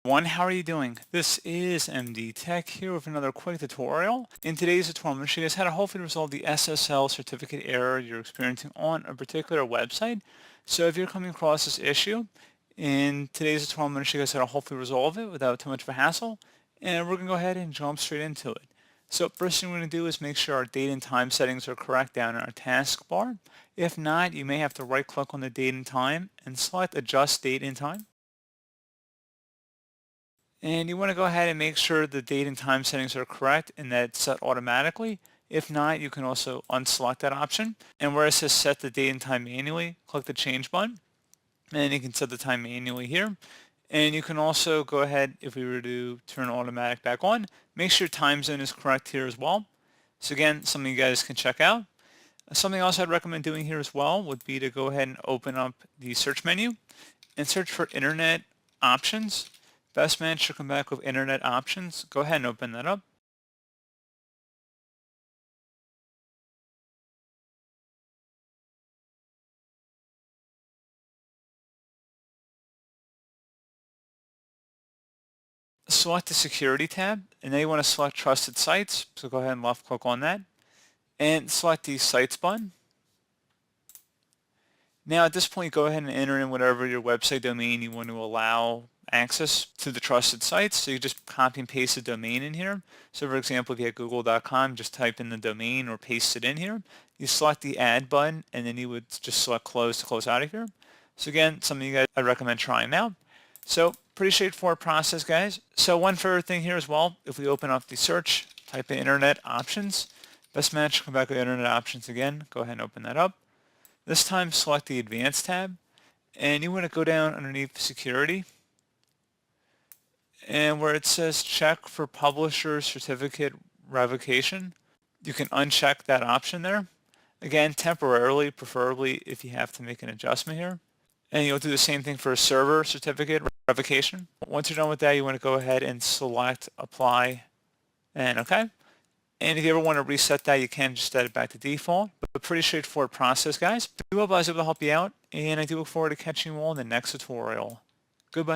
How are you doing? This is MD Tech here with another quick tutorial. In today's tutorial, I'm going to show you guys how to hopefully resolve the SSL certificate error you're experiencing on a particular website. So if you're coming across this issue, in today's tutorial, I'm going to show you guys how to hopefully resolve it without too much of a hassle. And we're going to go ahead and jump straight into it. So first thing we're going to do is make sure our date and time settings are correct down in our taskbar. If not, you may have to right click on the date and time and select adjust date and time. And you want to go ahead and make sure the date and time settings are correct and that it's set automatically. If not, you can also unselect that option. And where it says set the date and time manually, click the change button. And you can set the time manually here. And you can also go ahead, if we were to turn automatic back on, make sure time zone is correct here as well. So again, something you guys can check out. Something else I'd recommend doing here as well would be to go ahead and open up the search menu and search for internet options. Best match should come back with internet options. Go ahead and open that up. Select the security tab, and then you want to select trusted sites. So go ahead and left click on that and select the sites button. Now at this point, go ahead and enter in whatever your website domain you want to allow access to the trusted sites. So you just copy and paste the domain in here. So for example, if you had google.com, just type in the domain or paste it in here. You select the add button and then you would just select close to close out of here. So again, something you guys I recommend trying out. So pretty straightforward process, guys. So one further thing here as well, if we open up the search, type in internet options, best match, come back with internet options again. Go ahead and open that up. This time select the advanced tab and you want to go down underneath security. And where it says check for publisher certificate revocation, you can uncheck that option there. Again, temporarily, preferably if you have to make an adjustment here. And you'll do the same thing for a server certificate revocation. Once you're done with that, you want to go ahead and select apply and OK. And if you ever want to reset that, you can just set it back to default. But a pretty straightforward process, guys. I do hope I was able to help you out, and I do look forward to catching you all in the next tutorial. Goodbye.